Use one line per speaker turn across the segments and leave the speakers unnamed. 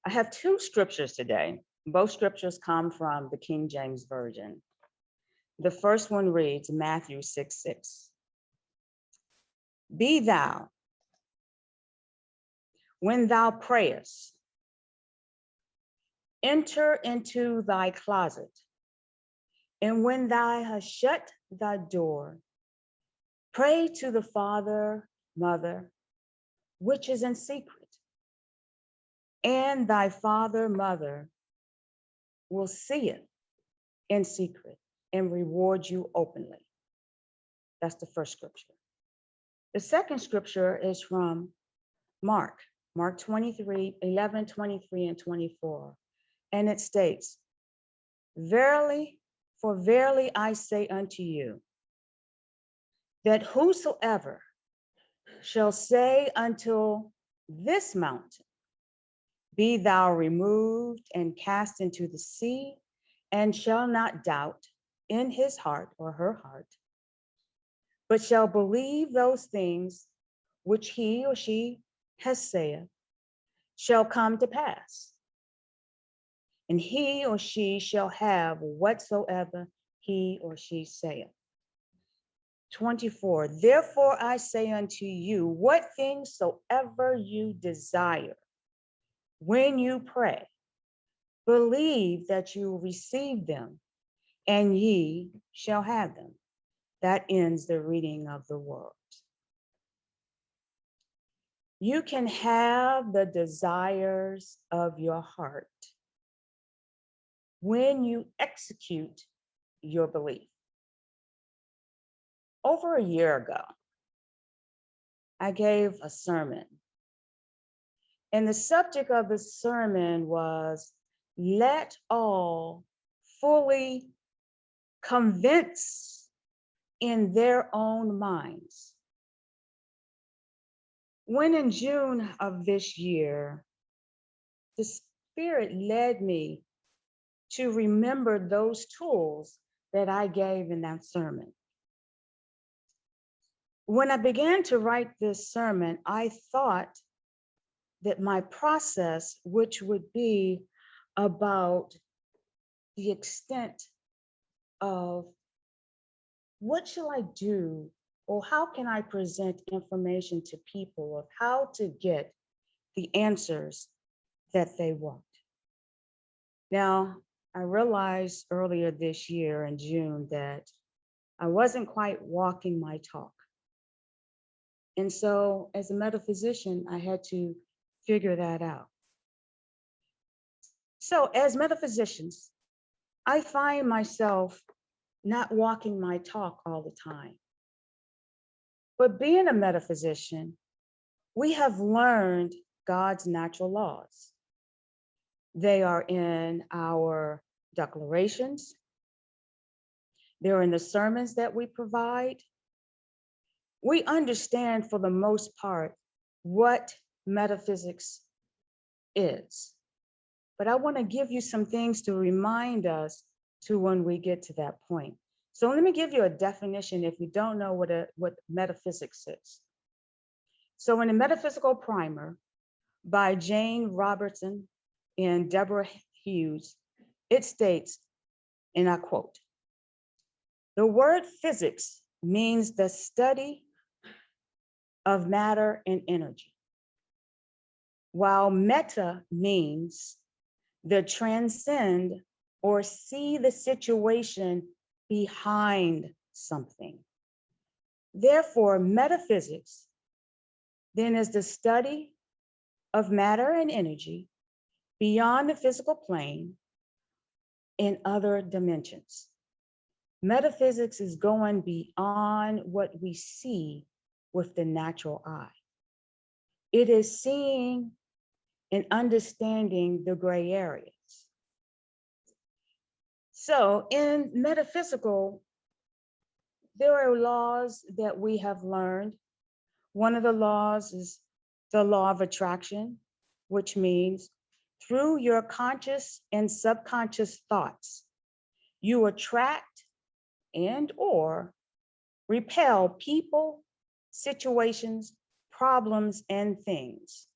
I have two scriptures today. Both scriptures come from the King James Version. The first one reads Matthew 6:6. Be thou, when thou prayest, enter into thy closet, and when thou hast shut thy door, pray to the Father, Mother, which is in secret, and thy Father, Mother will see it in secret and reward you openly. That's the first scripture. The second scripture is from Mark 23, 11, 23, and 24. And it states, verily, for verily I say unto you, that whosoever shall say unto this mountain, be thou removed and cast into the sea, and shall not doubt in his heart or her heart, but shall believe those things which he or she has said shall come to pass. And he or she shall have whatsoever he or she saith. 24, therefore I say unto you, what things soever you desire, when you pray, believe that you receive them, and ye shall have them. That ends the reading of the word. You can have the desires of your heart when you execute your belief. Over a year ago, I gave a sermon, and the subject of the sermon was, let all fully convince in their own minds. When in June of this year, the Spirit led me to remember those tools that I gave in that sermon. When I began to write this sermon, I thought that my process, which would be about the extent of what shall I do, or how can I present information to people of how to get the answers that they want. Now, I realized earlier this year in June that I wasn't quite walking my talk. And so as a metaphysician, I had to figure that out. So as metaphysicians, I find myself not walking my talk all the time. But being a metaphysician, we have learned God's natural laws. They are in our declarations. They're in the sermons that we provide. We understand for the most part what metaphysics is. But I want to give you some things to remind us to when we get to that point. So let me give you a definition if you don't know what metaphysics is. So in the Metaphysical Primer by Jane Robertson and Deborah Hughes, it states, and I quote, the word physics means the study of matter and energy, while meta means the transcend or see the situation behind something. Therefore, metaphysics then is the study of matter and energy beyond the physical plane in other dimensions. Metaphysics is going beyond what we see with the natural eye. It is seeing and understanding the gray areas. So in metaphysical, there are laws that we have learned. One of the laws is the law of attraction, which means through your conscious and subconscious thoughts, you attract and or repel people, situations, problems, and things.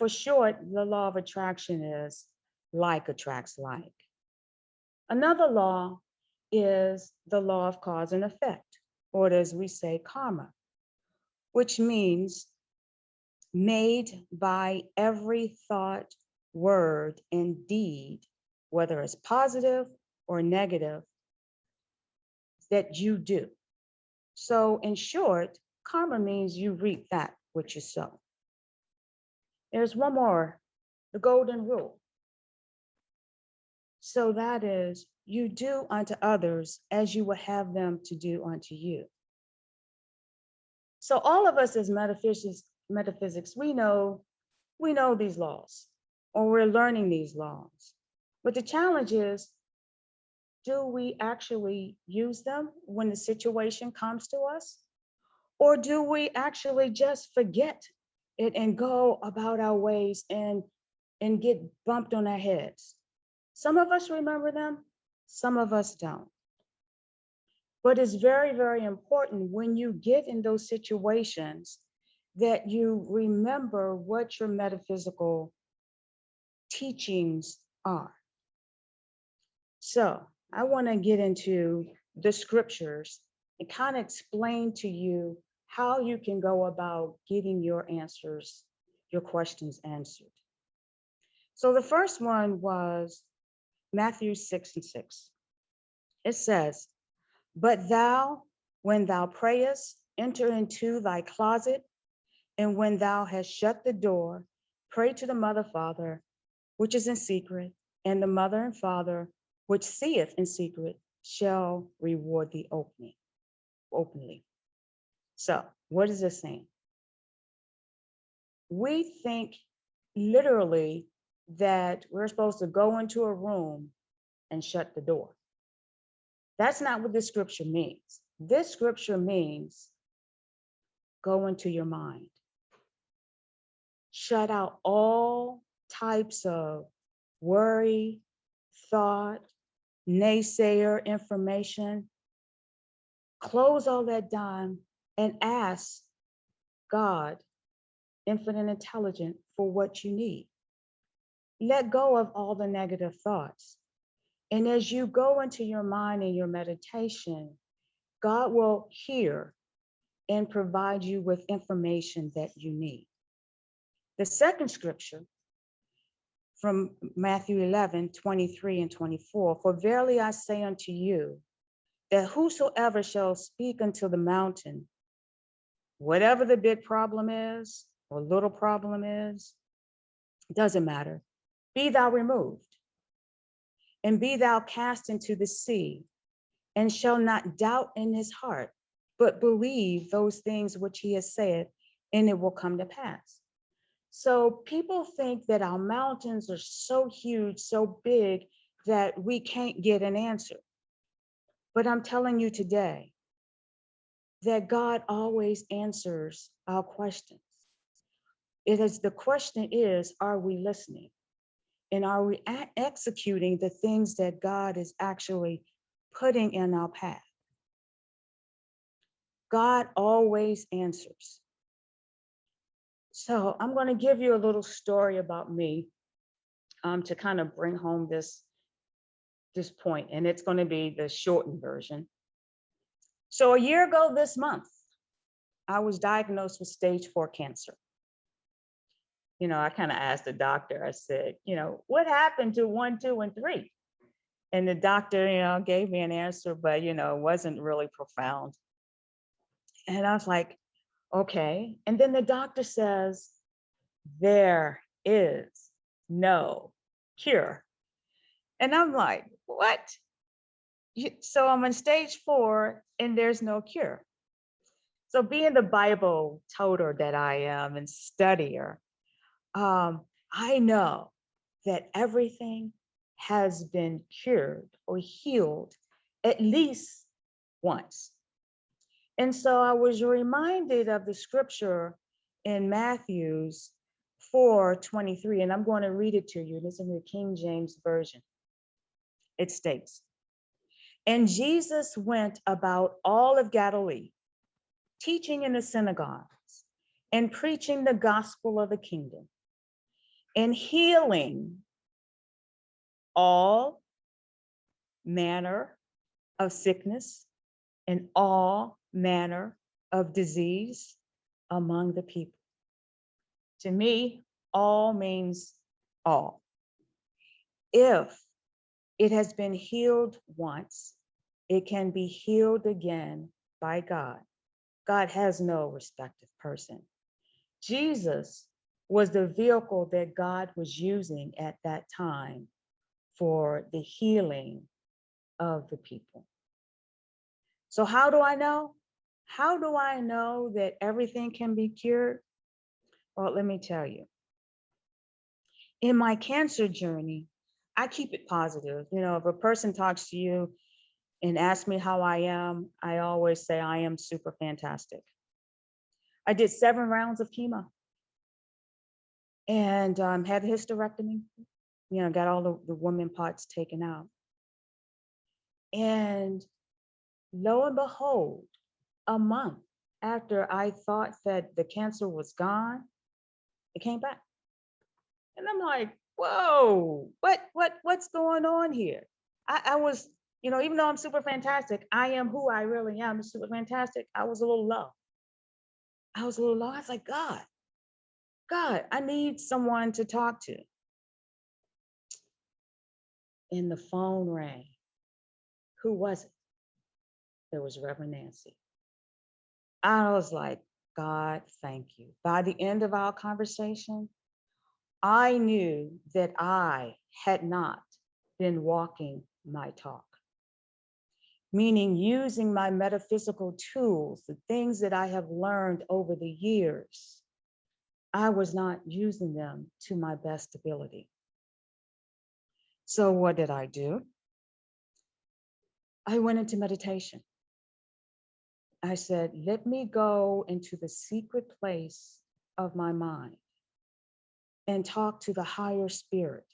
For short, the law of attraction is like attracts like. Another law is the law of cause and effect, or as we say, karma, which means made by every thought, word, and deed, whether it's positive or negative, that you do. So, in short, karma means you reap that which you sow. There's one more, the golden rule. So, that is, you do unto others as you would have them to do unto you. So, all of us as metaphysics, we know these laws, or we're learning these laws. But the challenge is, do we actually use them when the situation comes to us? Or do we actually just forget it and go about our ways and get bumped on our heads? Some of us remember them, some of us don't. But it's very, very important when you get in those situations that you remember what your metaphysical teachings are. So I want to get into the scriptures and kind of explain to you how you can go about getting your answers, your questions answered. So the first one was Matthew 6:6. It says, "But thou, when thou prayest, enter into thy closet, and when thou hast shut the door, pray to the mother, father, which is in secret, and the mother and father, which seeth in secret, shall reward thee openly." So, what is this saying? We think literally that we're supposed to go into a room and shut the door. That's not what this scripture means. This scripture means go into your mind. Shut out all types of worry, thought, naysayer information. Close all that down and ask God, infinite intelligence, for what you need. Let go of all the negative thoughts. And as you go into your mind and your meditation, God will hear and provide you with information that you need. The second scripture from Matthew 11:23 and 24, "For verily I say unto you, that whosoever shall speak unto the mountain, whatever the big problem is or little problem is, doesn't matter, be thou removed, and be thou cast into the sea, and shall not doubt in his heart, but believe those things which he has said, and it will come to pass." So people think that our mountains are so huge, so big, that we can't get an answer. But I'm telling you today that God always answers our questions. The question is, are we listening? And are we executing the things that God is actually putting in our path? God always answers. So I'm going to give you a little story about me to kind of bring home this point, and it's going to be the shortened version. So a year ago this month, I was diagnosed with stage 4 cancer. I kind of asked the doctor, I said, what happened to 1, 2, and 3? And the doctor, gave me an answer, but, it wasn't really profound. And I was like, okay. And then the doctor says, there is no cure. And I'm like, what? So I'm on stage 4 and there's no cure. So being the Bible toter that I am and studier, I know that everything has been cured or healed at least once. And so I was reminded of the scripture in Matthew's 4:23, and I'm going to read it to you. This is in the King James Version. It states, "And Jesus went about all of Galilee, teaching in the synagogues and preaching the gospel of the kingdom, and healing all manner of sickness and all manner of disease among the people. To me, all means all. If it has been healed once, it can be healed again by God. God has no respective person. Jesus was the vehicle that God was using at that time for the healing of the people. So how do I know? How do I know that everything can be cured? Well, let me tell you. In my cancer journey, I keep it positive. You know, if a person talks to you and asks me how I am, I always say I am super fantastic. I did 7 rounds of chemo and had a hysterectomy. You know, got all the woman parts taken out. And lo and behold, a month after I thought that the cancer was gone, it came back. And I'm like, whoa, what's going on here? I was, you know, even though I'm super fantastic, I am who I really am, super fantastic. I was a little low. I was a little low. I was like, God, I need someone to talk to. And the phone rang. Who was it? It was Reverend Nancy. I was like, God, thank you. By the end of our conversation, I knew that I had not been walking my talk, meaning using my metaphysical tools, the things that I have learned over the years. I was not using them to my best ability. So what did I do? I went into meditation. I said, let me go into the secret place of my mind and talk to the higher spirit.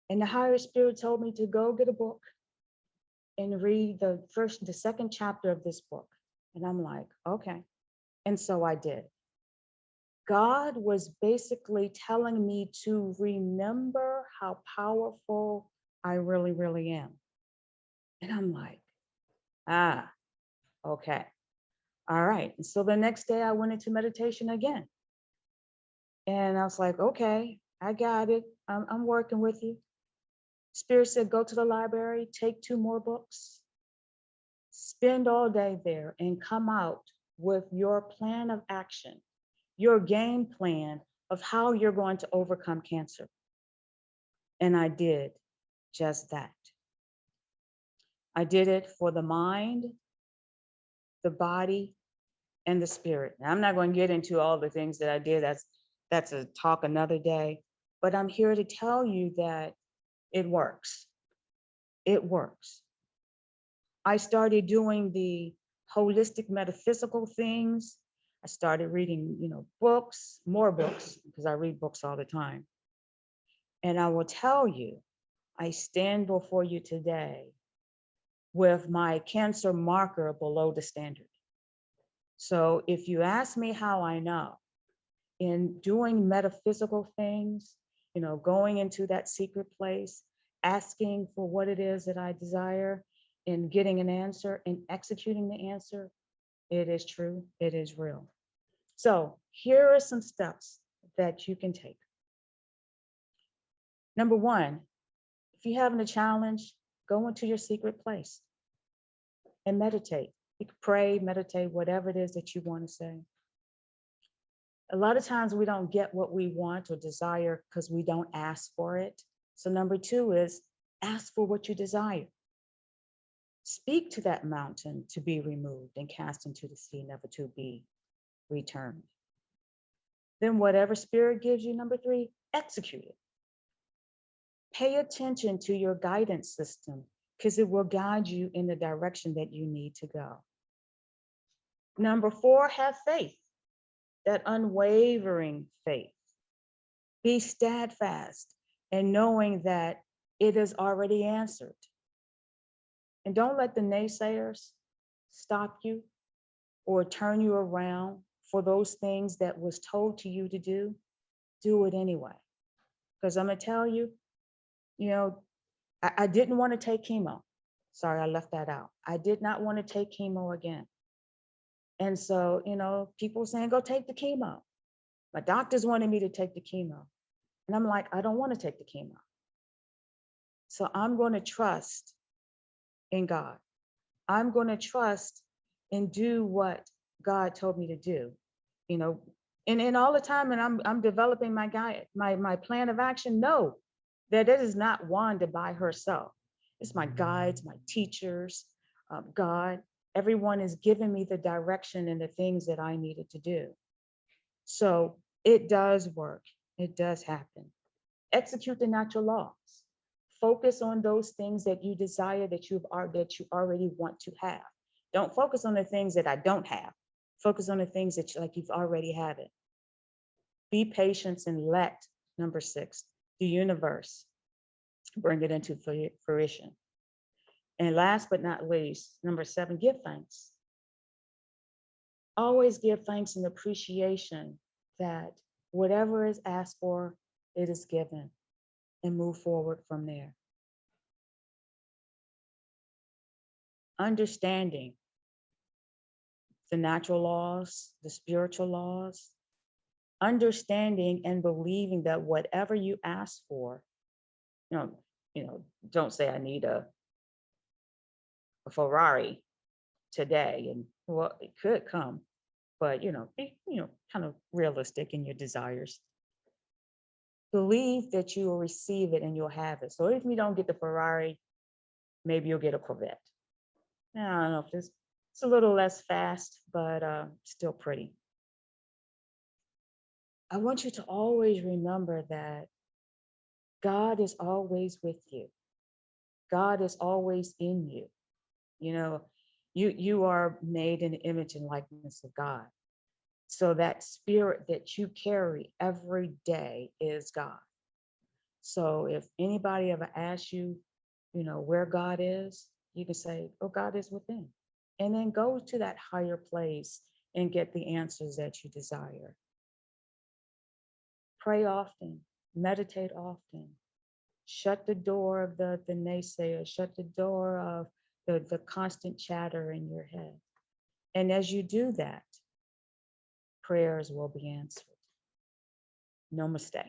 And the higher spirit told me to go get a book and read the second chapter of this book. And I'm like, okay. And so I did. God was basically telling me to remember how powerful I really, really am. And I'm like, okay. All right. And so the next day I went into meditation again. And I was like, okay, I got it. I'm working with you. Spirit said, go to the library, take 2 more books, spend all day there and come out with your plan of action, your game plan of how you're going to overcome cancer. And I did just that. I did it for the mind, the body, and the spirit. Now, I'm not going to get into all the things that I did. That's a talk another day. But I'm here to tell you that it works. It works. I started doing the holistic metaphysical things. I started reading, books, more books, because I read books all the time. And I will tell you, I stand before you today with my cancer marker below the standard. So if you ask me how I know, in doing metaphysical things, going into that secret place, asking for what it is that I desire, and getting an answer and executing the answer, it is true, it is real. So here are some steps that you can take. Number 1, if you're having a challenge, go into your secret place and meditate. You can pray, meditate, whatever it is that you want to say. A lot of times we don't get what we want or desire because we don't ask for it. So number 2 is ask for what you desire. Speak to that mountain to be removed and cast into the sea, never to be returned. Then whatever spirit gives you, number 3, execute it. Pay attention to your guidance system because it will guide you in the direction that you need to go. Number 4, have faith, that unwavering faith. Be steadfast and knowing that it is already answered. And don't let the naysayers stop you or turn you around for those things that was told to you to do. do it anyway. Because I'm going to tell you, you know, I didn't want to take chemo. Sorry, I left that out. I did not want to take chemo again. And so, people saying, go take the chemo. My doctors wanted me to take the chemo. And I'm like, I don't want to take the chemo. So I'm going to trust in God. I'm going to trust and do what God told me to do, you know, and all the time, and I'm developing my guide, my plan of action. No, that it is not Wanda by herself. It's my guides, my teachers, God. Everyone is giving me the direction and the things that I needed to do. So it does work. It does happen. Execute the natural laws. Focus on those things that you desire, that you already want to have. Don't focus on the things that I don't have. Focus on the things that you've already have it. Be patient and let, number 6, the universe bring it into fruition. And last but not least, number 7, give thanks. Always give thanks and appreciation that whatever is asked for, it is given, and move forward from there. Understanding the natural laws, the spiritual laws, understanding and believing that whatever you ask for, don't say I need a Ferrari today, and well, it could come, but be kind of realistic in your desires. Believe that you will receive it and you'll have it. So if you don't get the Ferrari, maybe you'll get a Corvette. Now, I don't know if it's a little less fast, but still pretty. I want you to always remember that God is always with you. God is always in you. You are made in the image and likeness of God. So that spirit that you carry every day is God. So if anybody ever asks you, where God is, you can say, oh, God is within. And then go to that higher place and get the answers that you desire. Pray often, meditate often. Shut the door of the naysayer, shut the door of the constant chatter in your head. And as you do that, prayers will be answered. Namaste.